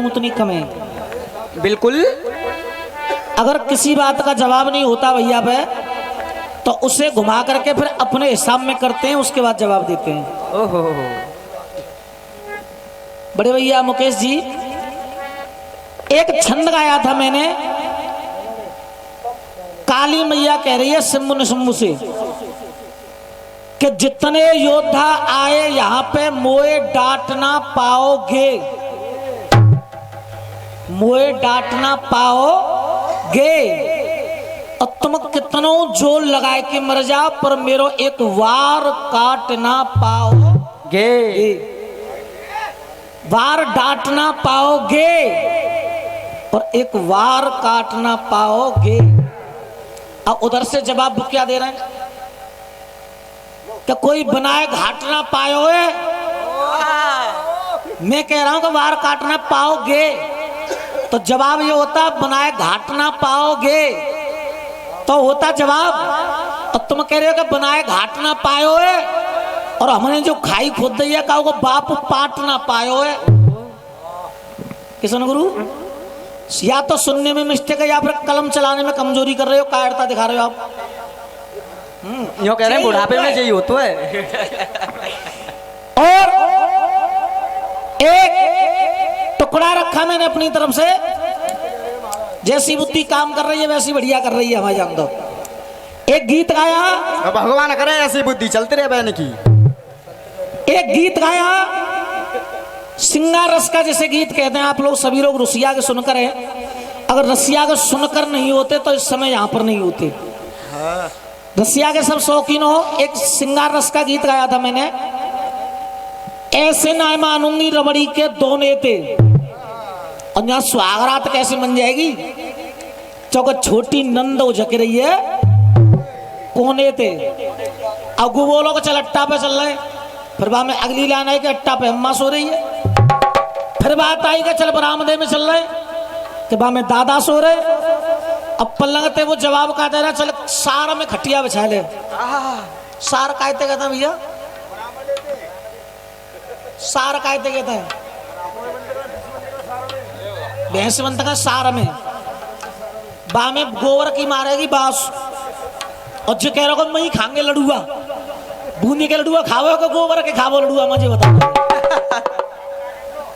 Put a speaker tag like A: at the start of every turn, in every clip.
A: उतनी कम है।
B: बिल्कुल।
A: अगर किसी बात का जवाब नहीं होता भैया पे तो उसे घुमा करके फिर अपने हिसाब में करते हैं, उसके बाद जवाब देते हैं।
B: ओहो।
A: बड़े भैया मुकेश जी, एक छंद गाया था मैंने, काली मैया कह रही है शंभु निशंभु से कि जितने योद्धा आए यहां पे मोए डांट ना पाओगे, मोए डांट ना पाओगे, और तुम कितनों जोर लगाए कि मर जाओ पर मेरो एक वार काट ना पाओगे, वार डांट ना पाओगे और एक वार काट ना पाओगे। अब उधर से जवाब क्या दे रहे हैं कि कोई बनाए घाट ना पाओ है, मैं कह रहा हूं कि वार काट ना पाओगे, तो जवाब ये होता बनाए घाट ना पाओगे, तो होता जवाब। और तुम कह रहे हो कि बनाए घाट ना पायो है और हमने जो खाई खुद दी है कहो बाप पाट ना पायो है। किशन गुरु, या तो सुनने में मिस्टेक है या फिर कलम चलाने में कमजोरी कर रहे हो, कायरता दिखा रहे हो आप।
B: यूं कह रहे हैं बुढ़ापे में यही होता है।
A: और एक टुकड़ा रखा मैंने अपनी तरफ से, जैसी बुद्धि काम कर रही है वैसी बढ़िया कर रही है हमारे जान दो। एक गीत गाया,
B: भगवान करे ऐसी बुद्धि चलती रहे बहन की।
A: एक गीत गाया सिंगार रस का, जैसे गीत कहते हैं आप लोग सभी लोग रसिया के सुनकर हैं, अगर रसिया के सुनकर नहीं होते तो इस समय यहाँ पर नहीं होते। रसिया के सब शौकीन हो। एक सिंगार रस का गीत गाया था मैंने, ऐसे ना मानूंगी रबड़ी के दो नेते, और यहाँ सुहागरात कैसे बन जाएगी, चौक छोटी नंद उजक रही है कोने थे, अगू बोलो कि चल अट्टा पे चल रहे, फिर बाद में अगली लाइन आई कि अट्टा पे अम्मा सो रही है, फिर बात आई कि चल बरामदे में चल रहे, कि बाद में दादा सो रहे, अब पलंग थे वो जवाब का दे रहा चल सार में खटिया बिछा ले। सार कहते कहते भैया, सार कहते कहते हैं भैंसवंत का सार में, बा में गोबर की मारेगी बास, और जो कह रहा मैं ही खाएंगे लड़ुआ, बूंदी के लड़ुआ खाओ कि गोबर के खाओ लड़ुआ, मुझे बताओ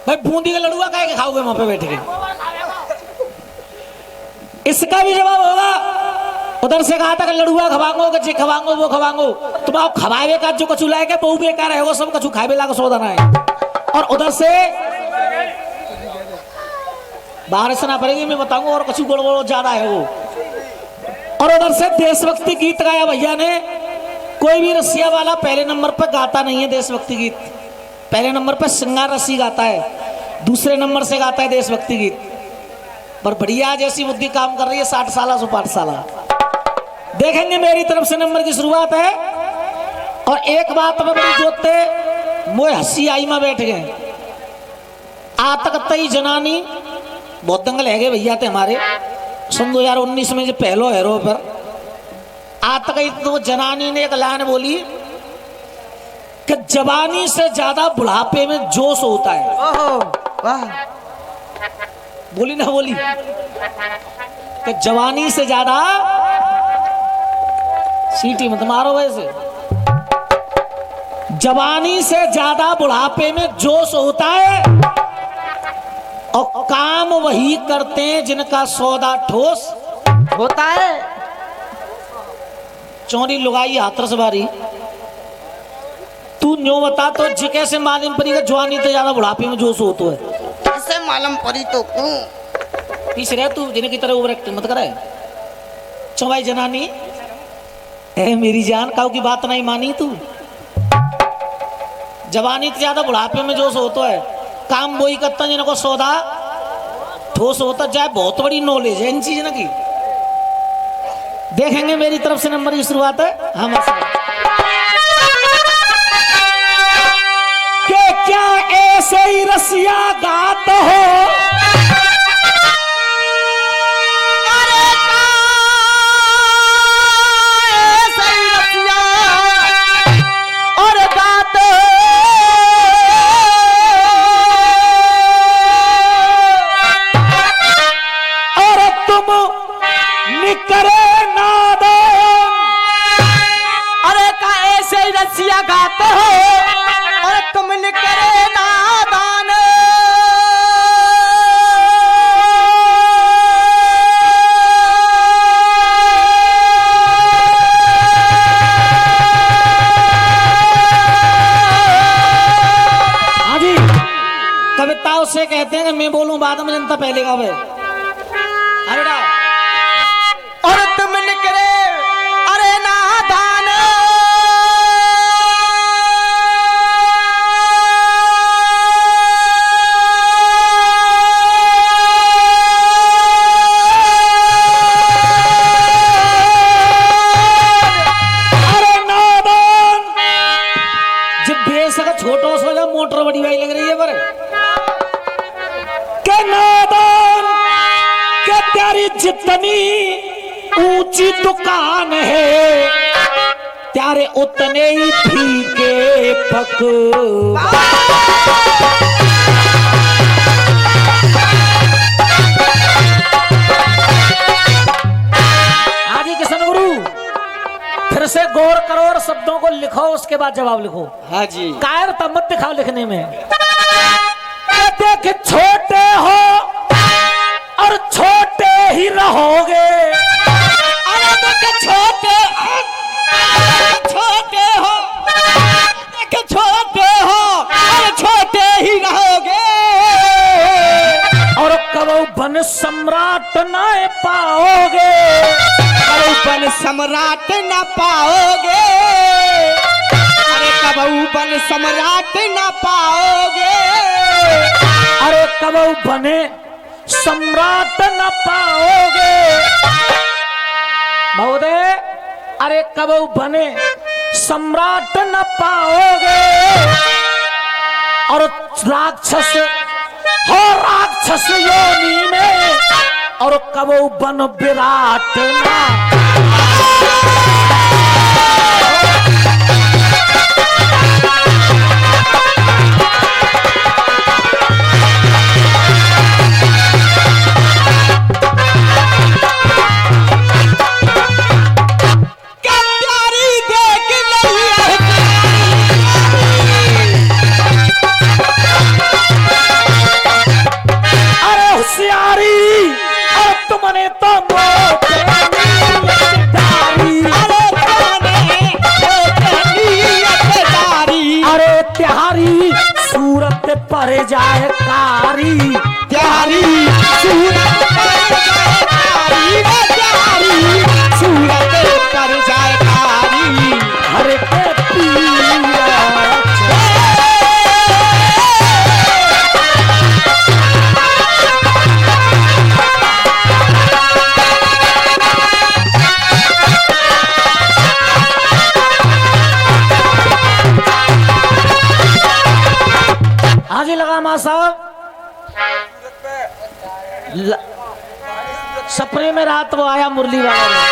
A: भाई बूंदी के लड़ुआ कह के खाओगे वहां पे बैठ के। इसका भी जवाब होगा। उधर से कहा था कि लड़ुआ खवांगो कि खवांगो वो खवांगो, तुम आओ खवावे का जो कछु लाए के बहु बेकार है वो सब कछु खावे ला का सौदा है। और उधर से बाहर से ना पड़ेगी मैं बताऊंगा, और कछु गोड़ गोड़ ज्यादा है वो। और उधर से देशभक्ति गीत गाया भैया ने। कोई भी रसिया वाला पहले नंबर पर गाता नहीं है देशभक्ति गीत, पहले नंबर पर सिंगार रसी गाता है, दूसरे नंबर से गाता है देशभक्ति गीत। पर बढ़िया जैसी बुद्धि काम कर रही है 60 साल सुपाठ साल। देखेंगे मेरी तरफ से नंबर की शुरुआत है। और एक बात में बड़ी जोते मोए हंसी आई में बैठ गए, आतक तई जनानी बहुत दंगल है गए भैया थे हमारे सन 2019 में जो पहलो हैरो पर आतक तो जनानी ने एक लाइन बोली कि जवानी से ज्यादा बुढ़ापे में जोश होता है।
B: वाह,
A: बोली ना बोली कि जवानी से ज्यादा, सीटी मत मारो वैसे, जवानी से ज्यादा बुढ़ापे में जोश होता है, और काम वही करते हैं जिनका सौदा ठोस
B: होता है।
A: चौरी लुगाई हाथरस बारी, तू न्यों बता तो जी कैसे मालूम पड़ी कि जवानी से ज्यादा बुढ़ापे में जोश होता है,
B: कैसे मालूम पड़ी तो
A: पीछे रह तू जिन्हें की तरह ओवर एक्टिंग मत करे। चौबाई जनानी है मेरी जान, काऊ की बात नहीं मानी तू, जवानी से ज्यादा बुढ़ापे में जोश होता है, काम वही करता है जिनको सौदा ठोस होता जाए। बहुत बड़ी नॉलेज है इन चीज की। देखेंगे मेरी तरफ से नंबर की शुरुआत है। हम क्या ऐसे ही रसिया गात हो, मैं बोलूं बाद में जनता पहले गावे। अरे बेटा
B: और तुम निकले अरे नादान
A: छोटो सो जा मोटर बड़ी भाई लग रही है पर के नादान के तेरी जितनी ऊंची दुकान है त्यारे उतने ही फीके पक। आगे किशन गुरु फिर से गौर करो और शब्दों को लिखो उसके बाद जवाब लिखो।
B: हाँ जी।
A: कायरता मत दिखाओ लिखने में। देख छोटे हो और छोटे ही रहोगे। अरे देख छोटे छोटे हो देख छोटे हो और छोटे ही रहोगे और कबो बन सम्राट न पाओगे।
B: बन सम्राट न पाओगे। अरे कबहू बन सम्राट न पाओगे।
A: अरे कबहू बने सम्राट न पाओगे महोदय। अरे कबहू बने सम्राट न पाओगे और राक्षस हो राक्षस योनि में और कबहू बन विराट ना। पर जाए कारी
B: त्यारी सूरत पर जाए कारी। त्यारी सूरत पर जाए कारी।
A: हर आगे लगा मां साहब। सपने में रात वो आया मुरली वाला।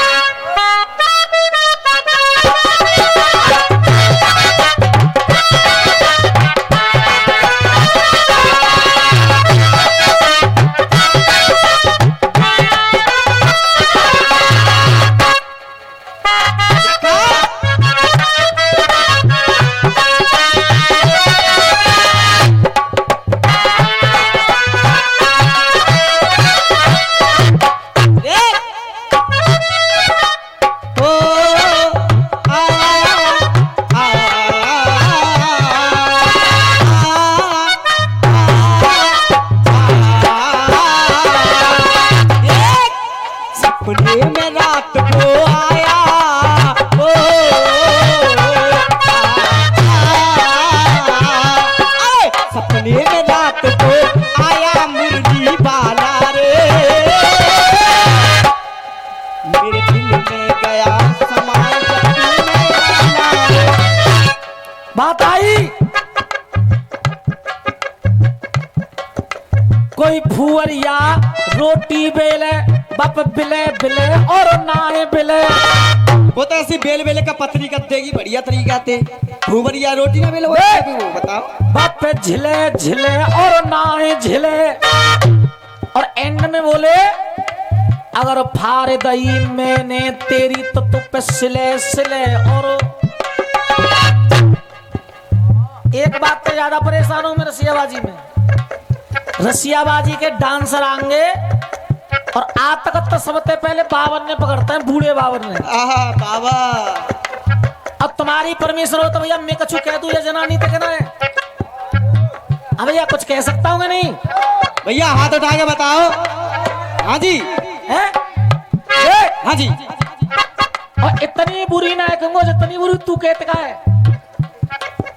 A: बात आई कोई फुअरिया रोटी बेले बाप बिले बिले और नाए बिले।
B: वो तो ऐसी बेल बेले का पतरी कर देगी बढ़िया तरीका से। फुअरिया रोटी ना बेले वो बताओ।
A: बाप झिले झिले और नाए झिले और एंड में बोले अगर फार दई मैंने तेरी तो तू पे सिले सिले। और एक बात पे ज्यादा परेशान हूं मैं रसियाबाजी में। रसियाबाजी के डांसर आएंगे और आज तक तो सबसे पहले बाबर ने पकड़ते हैं, बूढ़े बाबर ने।
B: आहा बाबा
A: अब तुम्हारी परमिशन हो तो भैया मैं कछु कह दूं या जनानी तक ना है। अब भैया कुछ कह सकता हूँ नहीं।
B: भैया हाथ उठा के बताओ। हाँ जी
A: हैं?
B: हाँ जी।
A: और इतनी बुरी ना है कहूँगा जितनी बुरी तू कहते का है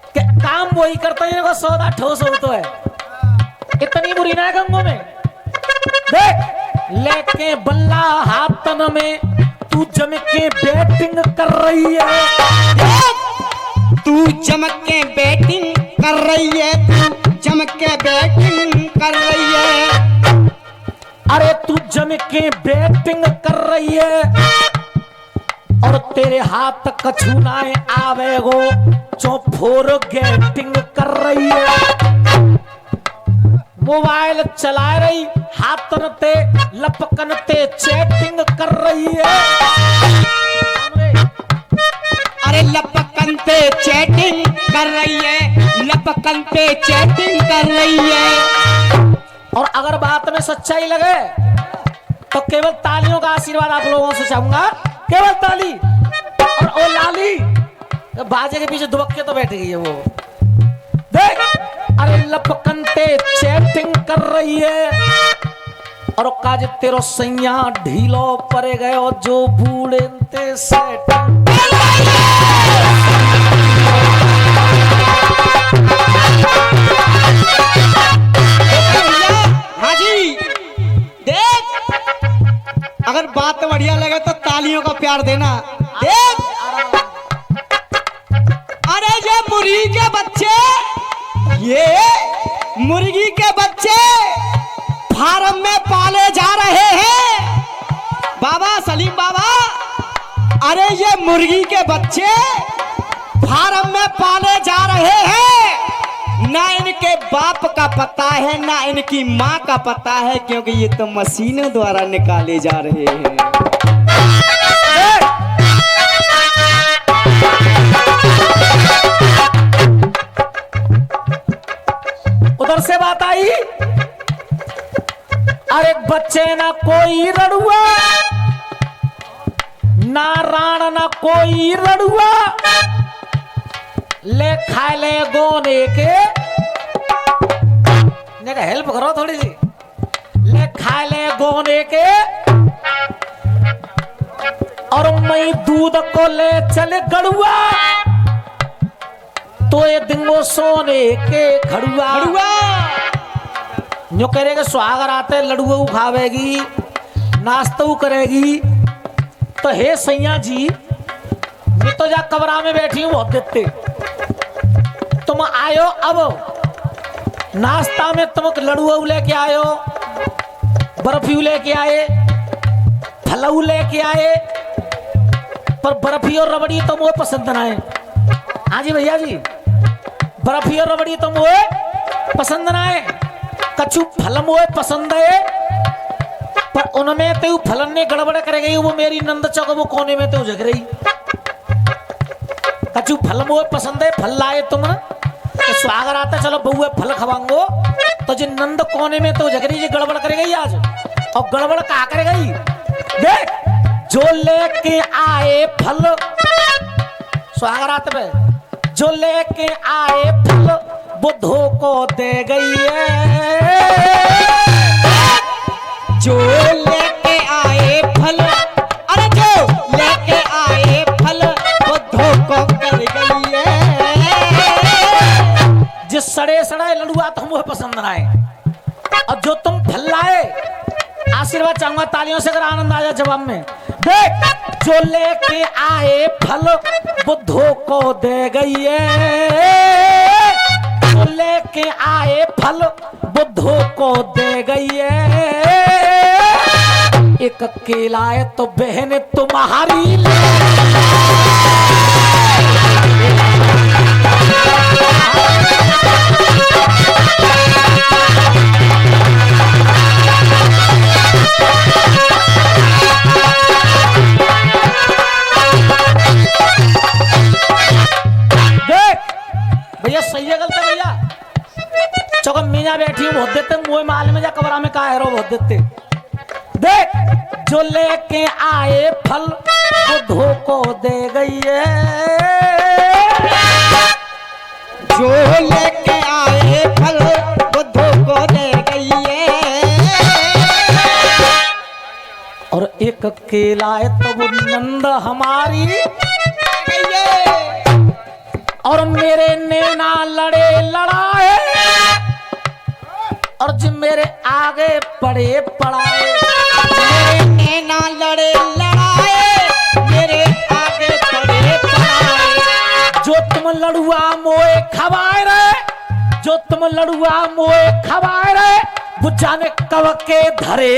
A: कि काम वही करता है को सौदा ठोस हो तो है। इतनी बुरी ना है कहूँगा मैं। देख लेके बल्ला हाथन में तू जम के बैटिंग कर रही है।
B: तू चमक के बैटिंग कर रही है, तू चमक के बैटिंग कर रही है।
A: अरे तू जम के बैटिंग कर रही है और तेरे हाथ कछु ना आवे गो चौफोर गेटिंग कर रही है। मोबाइल चला रही हाथन ते लपकन ते चैटिंग कर रही है।
B: अरे लपकन पे चैटिंग कर रही है, लपकन पे चैटिंग कर रही है।
A: और अगर बात में सच्चाई लगे तो केवल तालियों का आशीर्वाद आप लोगों से चाहूंगा। केवल ताली। और ओ लाली बाजे के पीछे दुबक के तो बैठ गई है वो। देख अरे लपकन पे चैटिंग कर रही है और काज तेरो सैया ढीलो परे गयो जो बूढ़े ते सेटिंग।
B: हाँ जी देख, अगर बात बढ़िया लगे तो तालियों का प्यार देना। देख अरे ये मुर्गी के बच्चे, ये मुर्गी के बच्चे फार्म में पाले जा रहे हैं बाबा सलीम बाबा। अरे ये मुर्गी के बच्चे फार्म में पाले जा रहे हैं। ना इनके बाप का पता है ना इनकी माँ का पता है, क्योंकि ये तो मशीनों द्वारा निकाले जा रहे हैं।
A: उधर से बात आई। अरे बच्चे ना कोई रड़ुआ ना राण ना कोई रड़ुआ ले खाए ले गोने के हेल्प करो थोड़ी सी। ले खाए ले गोने के और मैं दूध को ले चले गड़ुआ तो ये दिंगो सोने के खड़ुआ। जो करेगा सुहागर आते लड़ुआ खावेगी नाश्ता करेगी तो हे सैया जी मैं तो जा कमरा में बैठी हूँ बहुत देते तुम आयो। अब नाश्ता में तुम लड़ुआ लेके आयो, बर्फी लेके आए, फलऊ लेके आए, पर बर्फी और रबड़ी तो मुझे पसंद ना है। हाँ जी भैया जी बर्फी और रबड़ी तो मुझे पसंद ना है। कछु फल मुझे पसंद है पर उनमें तो फलन ने गड़बड़ कर गई। वो मेरी नंद चौक वो कोने में तो जग रही। कछु फल मुझे पसंद है, फल लाए तुम तो स्वागत आता चलो बहुए फल खवांगो तो जिन नंद कोने में तो जग रही जी गड़बड़ कर गई आज। और गड़बड़ कहा कर गई देख जो लेके आए फल स्वागत में जो लेके आए फल बुद्धों को दे गई है।
B: जो लेके आए फल, अरे जो लेके आए फल बुद्धों को कर गई है।
A: जिस सड़े सड़े लड़ुआ तो मुझे पसंद ना है और जो तुम फल लाए आशीर्वाद चाहूंगा तालियों से अगर आनंद आ जाए जवाब में। देख जो लेके आए फल बुद्धों को दे गई है। जो लेके आए फल बुद्धों को दे गई है। एक केला है तो बहन तुम्हारी भैया सही है गलत है भैया। चौक मीना बैठी हूँ बहुत देते मुँह माल में जा कमरा में कहा है रो बहुत देते। देख जो लेके आए फल बुद्धों को दे गई है।
B: जो लेके आए फल बुद्धों को दे गई है।
A: और एक केला है तब नंद हमारी, और मेरे नैना लड़े लड़ाए, और जो मेरे आगे पड़े पड़ाए,
B: मेरे नैना लड़े लड़ाए, मेरे आगे पड़े पड़ाए।
A: जो तुम लड़ुआ मोए खवाए रहे, जो तुम लड़ुआ मोए खवाए रहे, वो जाने कब के धरे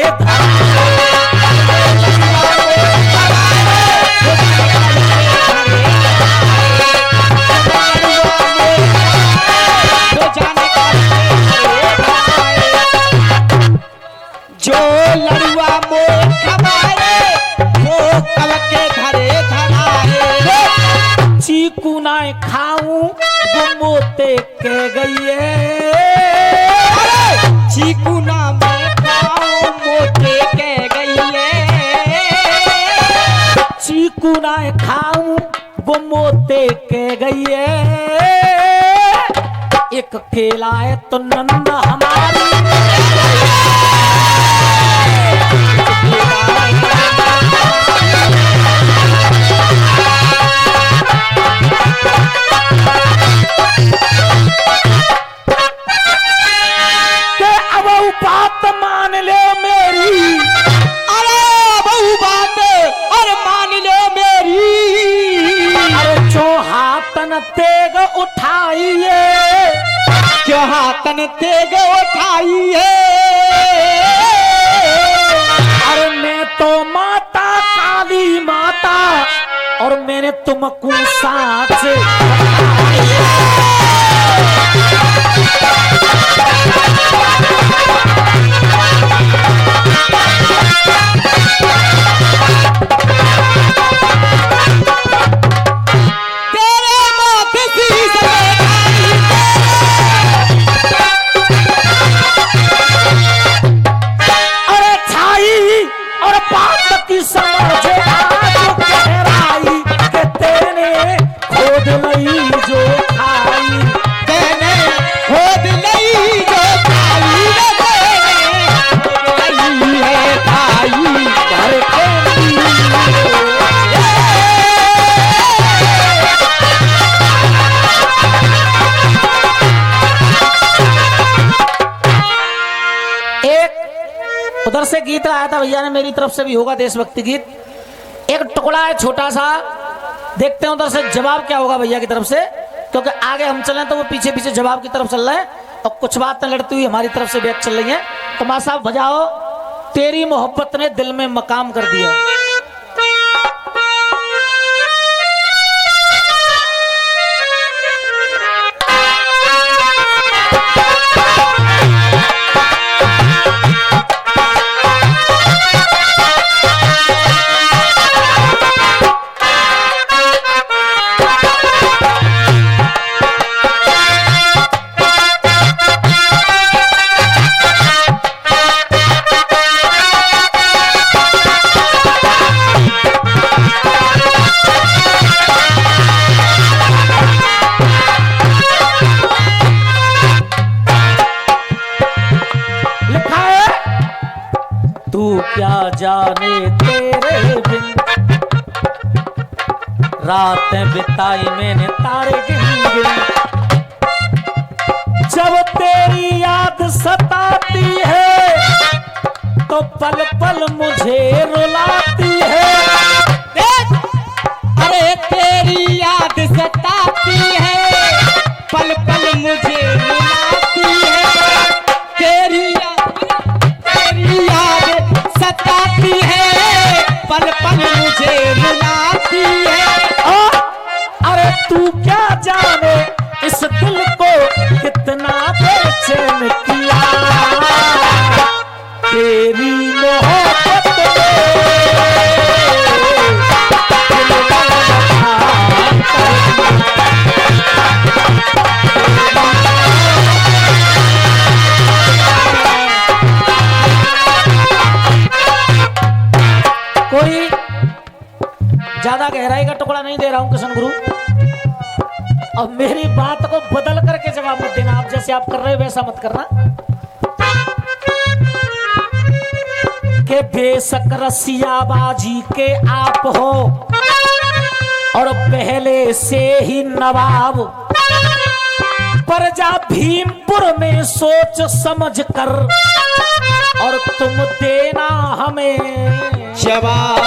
B: जो लड़ुआ मोए खवाए, वो कब के धरे धराए।
A: चीकू ना खाऊं वो मोते के गई,
B: चीकू ना मैं खाऊं मोते के गई,
A: चीकू ना खाऊं वो मोते के गई। एक केला है तो नंद हमारी, बात मान ले मेरी,
B: अरे बहु बात और मान ले मेरी।
A: अरे जो हाथन तेग उठाइए,
B: जो हाथन तेग उठाइए।
A: अरे मैं तो माता काली माता, और मैंने तुमको साथ उधर से गीत आया था भैया ने, मेरी तरफ से भी होगा देशभक्ति गीत। एक टुकड़ा है छोटा सा, देखते हैं उधर से जवाब क्या होगा भैया की तरफ से, क्योंकि आगे हम चलें तो वो पीछे पीछे जवाब की तरफ चल रहे हैं, और कुछ बातें लड़ती हुई हमारी तरफ से बैक चल रही हैं। तो मां साहब बजाओ, तेरी मोहब्बत ने दिल में मकाम कर दिया। क्या जाने तेरे बिन रातें बिताई मैंने तारे गिन गिन, जब तेरी याद सताती है तो पल पल मुझे रुलाती है।
B: अरे तेरी याद सताती है, पल पल मुझे रुलाती है। तेरी याद सताती है, पल पल मुझे रुलाती है।
A: अरे तू क्या जाने इस दिल को कितना बेचैन किया, तेरी मोहब्बत कोई ज्यादा गहराई का टुकड़ा नहीं दे रहा हूं किशन गुरु, और मेरी बात को बदल करके जवाब मत देना। आप जैसे आप कर रहे हो वैसा मत करना। के बेशक रसियाबाजी के आप हो और पहले से ही नवाब, पर जा भीमपुर में सोच समझ कर और तुम देना हमें
B: जवाब।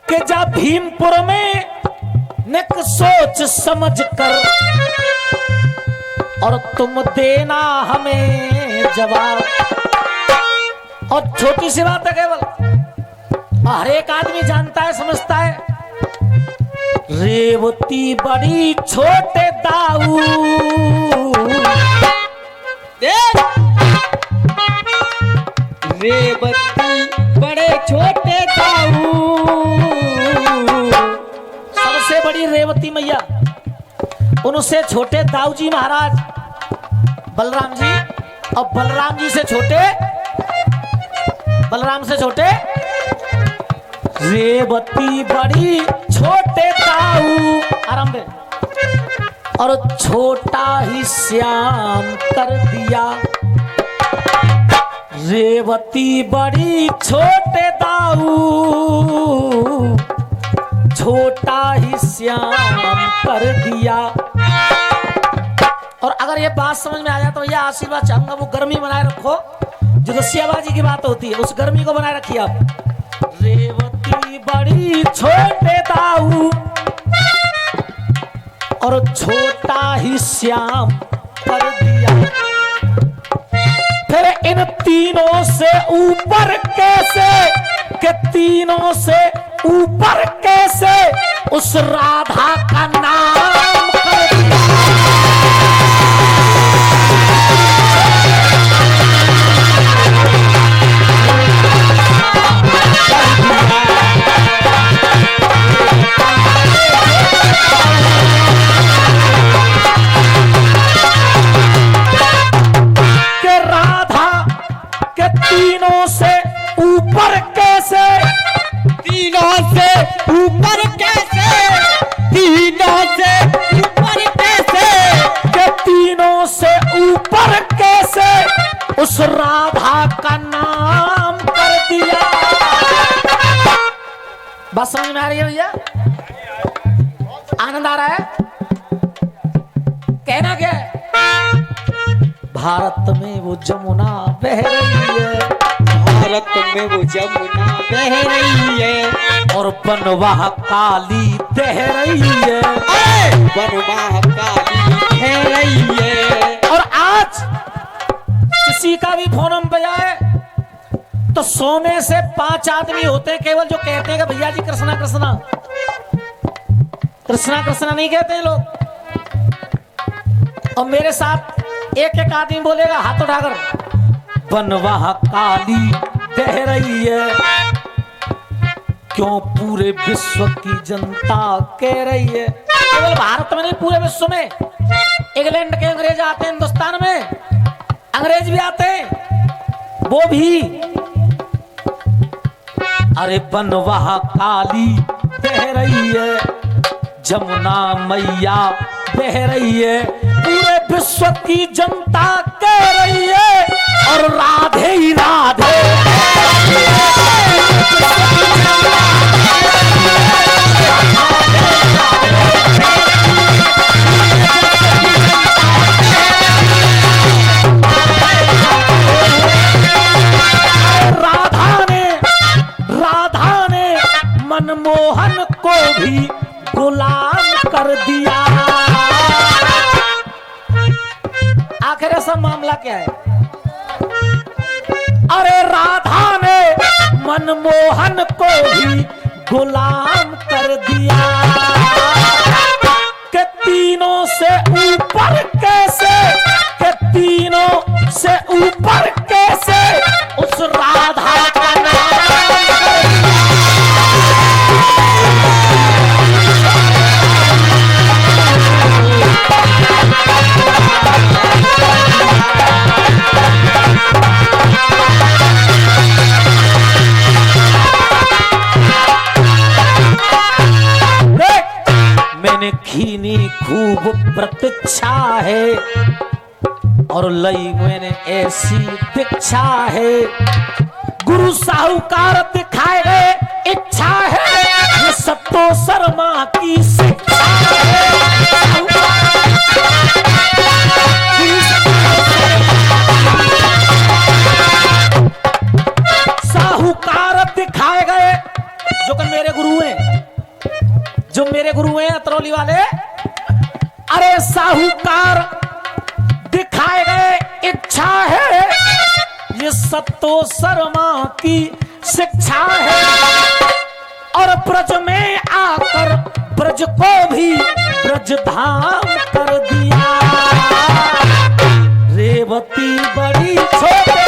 A: कि जा भीमपुर में निक सोच समझ कर और तुम देना हमें जवाब। और छोटी सी बात है केवल, हर एक आदमी जानता है समझता है, रेवती बड़ी छोटे दाऊ,
B: रेवती बड़े छोटे दाऊ,
A: सबसे बड़ी रेवती मैया, उनसे छोटे दाऊ जी महाराज बलराम जी, और बलराम जी से छोटे, बलराम से छोटे रेवती बड़ी छोटे दाऊ आरंभ, और छोटा ही श्याम कर दिया। रेवती बड़ी छोटे दाऊ, छोटा ही श्याम कर दिया। और अगर ये बात समझ में आ जाए तो यह आशीर्वाद चाहूंगा, वो गर्मी बनाए रखो, जो रसियाबाजी की बात होती है उस गर्मी को बनाए रखिए आप। रेवती बड़ी छोटे दाऊ और छोटा ही श्याम कर दिया। फिर इन तीनों से ऊपर कैसे, के तीनों से ऊपर कैसे उस राधा का नाम कर दिया। तीनों से ऊपर कैसे,
B: तीनों से ऊपर कैसे, तीनों से ऊपर कैसे,
A: के तीनों से ऊपर कैसे उस राधा का नाम कर दिया। बस समझ में आ रही है भैया, आनंद आ रहा है? कहना क्या है? भारत में वो जमुना बह रही है,
B: भारत में वो जमुना बह रही है,
A: और बनवाह काली बह रही है,
B: बनवाह काली बह रही है।
A: और आज किसी का भी फोन हम पे जाए तो 100 में से 5 आदमी होते हैं केवल जो कहते हैं कि भैया जी कृष्णा कृष्णा, कृष्णा कृष्णा नहीं कहते हैं लोग। और मेरे साथ एक एक आदमी बोलेगा हाथ उठाकर, बनवाह काली बह रही है, क्यों पूरे विश्व की जनता कह रही है। केवल भारत में नहीं, पूरे विश्व में। इंग्लैंड के अंग्रेज आते हैं हिंदुस्तान में, अंग्रेज भी आते हैं, वो भी अरे बनवाह काली बह रही है, जमुना मैया बह रही है, पूरे विश्व की जनता कह रही है, और राधे ही राधे। राधा ने मनमोहन को भी गुलाम कर दिया। आखिर ऐसा मामला क्या है? अरे राधा ने मनमोहन को भी गुलाम कर दिया, के तीनों से ऊपर कैसे, के तीनों से ऊपर कैसे उस राधा का नाम कर दिया। मैंने खीनी खूब प्रतीक्षा है, और लई मैंने ऐसी दीक्षा है, गुरु साहूकार दिखाए गए इच्छा है, ये सत्तो शर्मा की शिक्षा है। साहूकार दिखाए गए जो कि मेरे गुरु हैं, जो मेरे गुरु हैं अतरौली वाले। अरे साहूकार दिखाए गए इच्छा है, ये सत्तो शर्मा की शिक्षा है। और ब्रज में आकर ब्रज को भी ब्रज धाम कर दिया, रेवती बड़ी छोटी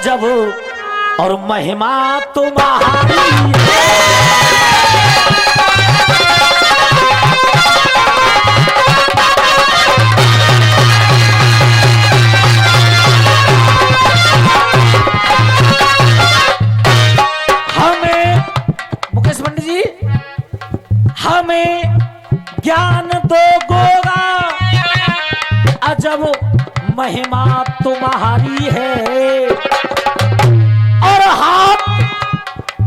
A: जब और महिमा तुम्हारी हमें मुकेश पंडित जी हमें ज्ञान दो गोगा, अजब महिमा तुम्हारी है। और हाथ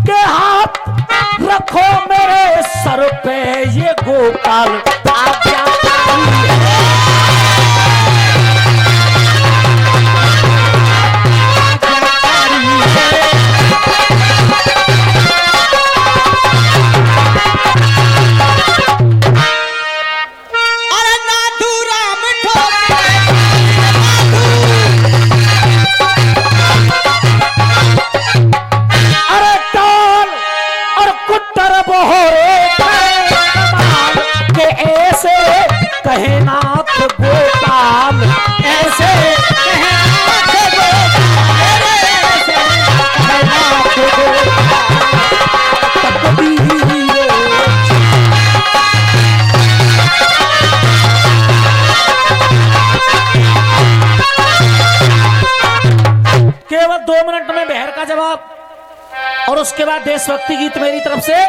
A: के हाथ रखो मेरे सर पे, ये गोपाल आज्ञाकारी है। कहनाथ गोपाल ऐसे कहनाथ गोपाल ऐसे कहनाथ केवल 2 मिनट में बहर का जवाब और उसके बाद देशभक्ति गीत मेरी तरफ से,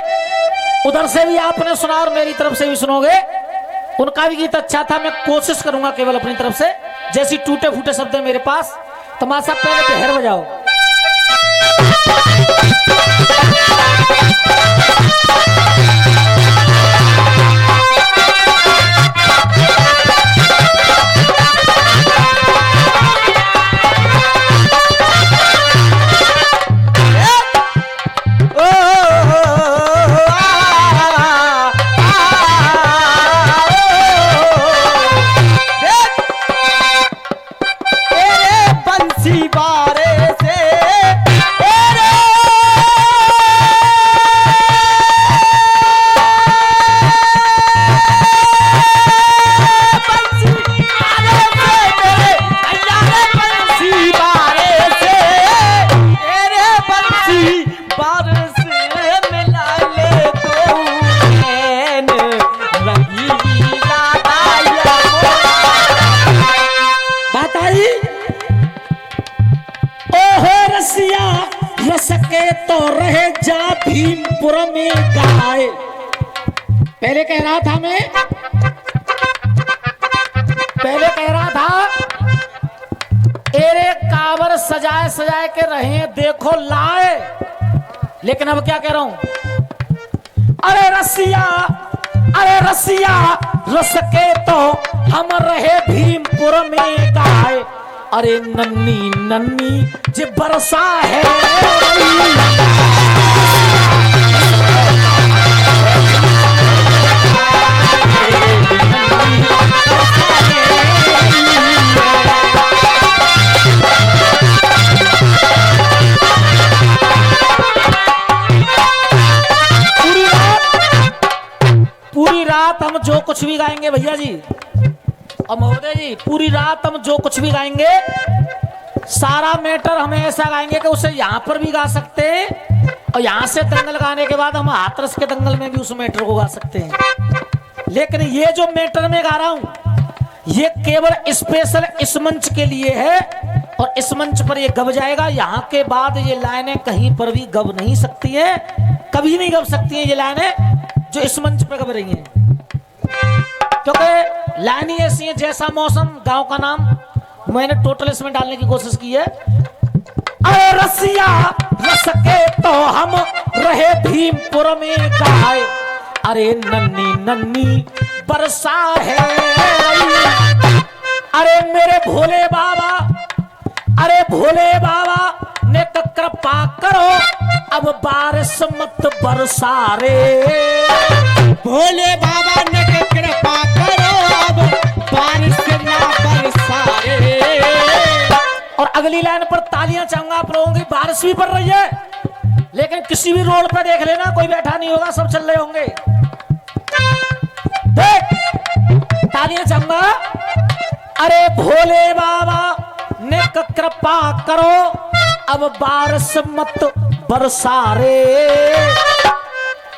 A: उधर से भी आपने सुना और मेरी तरफ से भी सुनोगे। उनका भी गीत अच्छा था, मैं कोशिश करूंगा केवल अपनी तरफ से, जैसी टूटे फूटे शब्द है मेरे पास। तमाशा पहले बहर बजाओ। तो रहे जा भीमपुर में गाए। पहले कह रहा था एरे कावर सजाए सजाए के रहे देखो लाए, लेकिन अब क्या कह रहा हूं, अरे रसिया रस के तो हम रहे भीमपुर में गाए। अरे नन्नी नन्नी जे बरसा है पूरी रात हम जो कुछ भी गाएंगे भैया जी और महोदय जी, पूरी रात हम जो कुछ भी गाएंगे सारा मैटर हमें ऐसा गाएंगे कि उसे यहां पर भी गा सकते हैं और यहाँ से दंगल गाने के बाद हम हाथरस के दंगल में भी उस मैटर को गा सकते हैं। लेकिन ये जो मैटर में गा रहा हूं ये केवल स्पेशल इस मंच के लिए है और इस मंच पर ये गब जाएगा। यहाँ के बाद ये लाइनें कहीं पर भी गब नहीं सकती हैं, कभी नहीं गब सकती हैं ये लाइनें जो इस मंच पर गब रही हैं, क्योंकि लाइन ही ऐसी है जैसा मौसम गांव का नाम मैंने टोटल इसमें डालने की कोशिश की है। अरे रसिया रस के तो हम रहे भीमपुर में गाए, अरे नन्नी नन्नी बरसा है, अरे मेरे भोले बाबा, अरे भोले बाबा ने कृपा करो अब बारिश मत बरसा रे,
B: भोले बाबा ने कृपा करो अब बारिश ना बरसा रे।
A: और अगली लाइन पर तालियां चाहूंगा आप लोगों की। बारिश भी पड़ रही है लेकिन किसी भी रोड पर देख लेना कोई बैठा नहीं होगा, सब चल रहे होंगे। देख तालियां चाहूंगा। अरे भोले बाबा ने कृपा करो अब बारिश मत बरसा रे,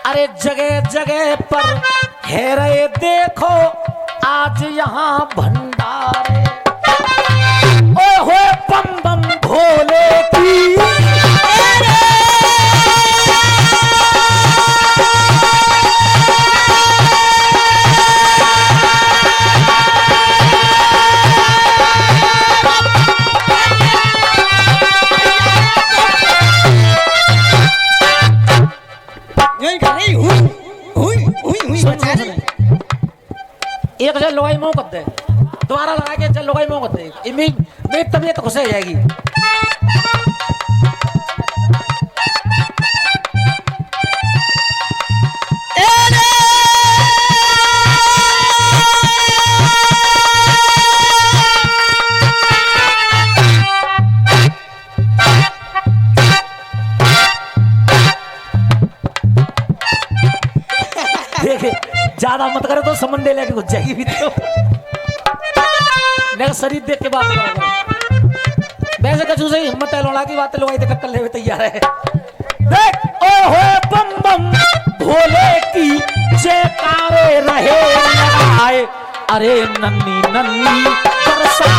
A: अरे जगह जगह पर है रे देखो आज यहाँ भंडारे, ओए होए बम बम भोले की, एक जल लोगाई मुंह कर दे, दोबारा लगा के जल लोगाई मुंह कर दे, मेरी तबीयत खुश हो जाएगी। ज्यादा मत करे तो समंदे लेके घुस जाएगी भी तो मेरा शरीर देख के बात करो। वैसे कछु से हिम्मत है लोड़ा की बातें लोग टक्कर ले तैयार है। देख ओ हो बम बम भोले की जयकारे रहे लगाए, अरे नन्नी नन्नी बरसा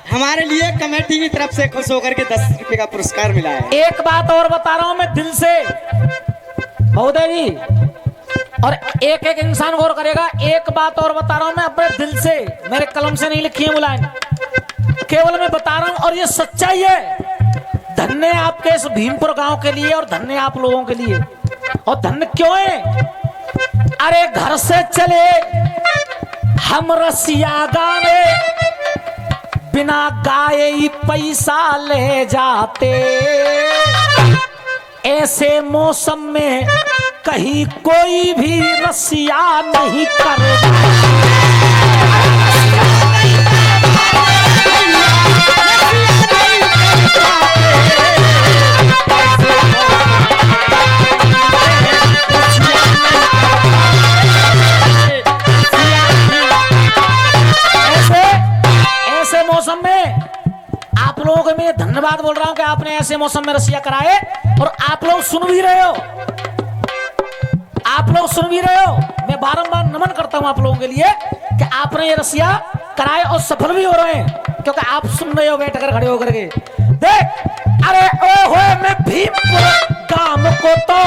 B: हमारे लिए कमेटी की तरफ से खुश होकर के 10 रुपए का पुरस्कार मिला है।
A: एक बात और बता रहा हूं मैं दिल से महोदय जी, और एक एक इंसान गौर करेगा। एक बात और बता रहा हूं मैं अपने दिल से, मेरे कलम से नहीं लिखी है वो लाइन, केवल मैं बता रहा हूं और ये सच्चाई है। धन्य आपके इस भीमपुर गांव के लिए और धन्य आप लोगों के लिए। और धन्य क्यों है? अरे घर से चले हम रसिया गाने, बिना गाए ही पैसा ले जाते, ऐसे मौसम में कहीं कोई भी रसिया नहीं करता। ऐसे मौसम में आप लोगों को मैं धन्यवाद बोल रहा हूं कि आपने ऐसे मौसम में रसिया कराए, और आप लोग सुन भी रहे हो, आप लोग सुन भी रहे हो। मैं बारंबार नमन करता हूं आप लोगों के लिए कि आपने ये रसिया कराए और सफल भी हो रहे हैं, क्योंकि आप सुन रहे हो बैठ कर खड़े होकर के। देख अरे ओ हो मैं भीमपुर गांव को तो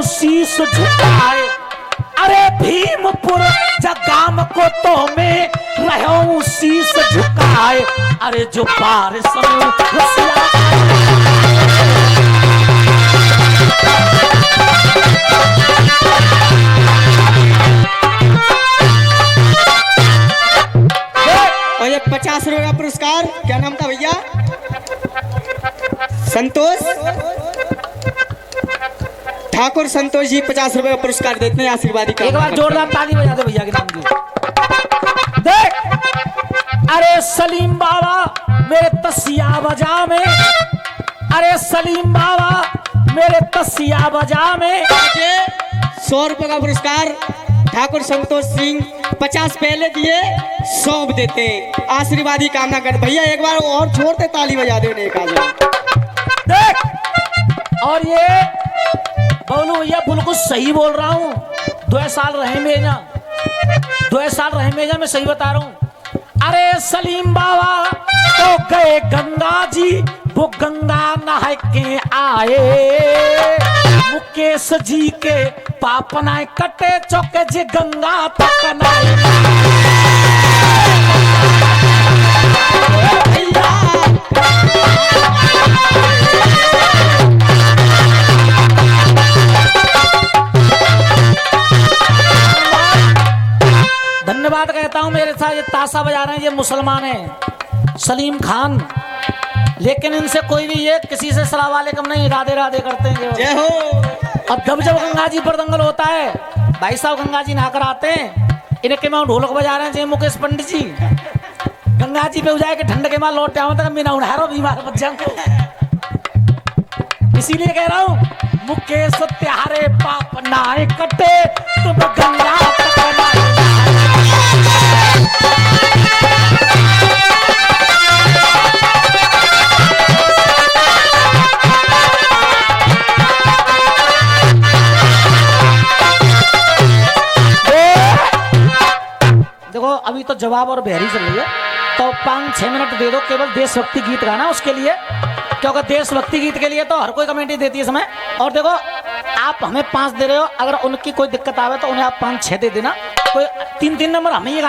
A: शीश झुकाए, अरे भीमपुर जगाम को तो में रहूं शीश झुकाए, अरे जो बारिश में रसिया
B: 50 रुपए का पुरस्कार। क्या नाम था भैया? संतोष ठाकुर। संतोष जी 50 रुपए का पुरस्कार देते हैं, आशीर्वादी का।
A: एक बार जोरदार ताली बजा दे भैया के नाम की। देख, अरे सलीम बाबा मेरे तसिया बजा में, अरे सलीम बाबा मेरे तसिया बजा में।
B: 100 रुपए का पुरस्कार ठाकुर संतोष सिंह। 50 पहले दिए, 100 देते, आशीर्वादी कामना कर। भैया एक बार और छोड़ते, ताली बजा दे।
A: देख, और ये बोलू भैया बिल्कुल सही बोल रहा हूँ। 2 साल रहे मेजा, 2 साल रहे मेजा, मैं सही बता रहा हूँ। अरे सलीम बाबा तो गए गंगा जी, वो गंगा नहा के आए। मुकेश जी के पाप नाय कटे चौके जे गंगा तक नाय। धन्यवाद कहता हूं। मेरे साथ ये ताशा बजा रहे हैं, ये मुसलमान हैं, सलीम खान। लेकिन इनसे कोई भी ये किसी से सलाम वालेकुम नहीं, राधे राधे करते हैं।
B: जय हो।
A: और जब गंगा जी पर दंगल होता है, भाई साहब गंगा जी नहाकर आते हैं, इन्हें के मां ढोलक बजा रहे हैं जय मुकेश पंडित जी। गंगा जी पे हो जाए कि ठंड के मां लौट आऊं तक बिना उड़ारो बीमार बच्चा को। इसीलिए कह रहा हूं, मुकेश त्यारे पाप नाय कटे तुम गंगा तक नाय। देखो अभी तो जवाब और बहरी चल रही है, तो 5-6 मिनट दे दो केवल देशभक्ति गीत गाना उसके लिए, क्योंकि देशभक्ति गीत के लिए तो हर कोई कमेंटी देती है समय। और देखो आप हमें 5 दे रहे हो, अगर उनकी कोई दिक्कत आवे तो उन्हें आप 5-6 दे देना। कोई 3-3 नंबर हमें ये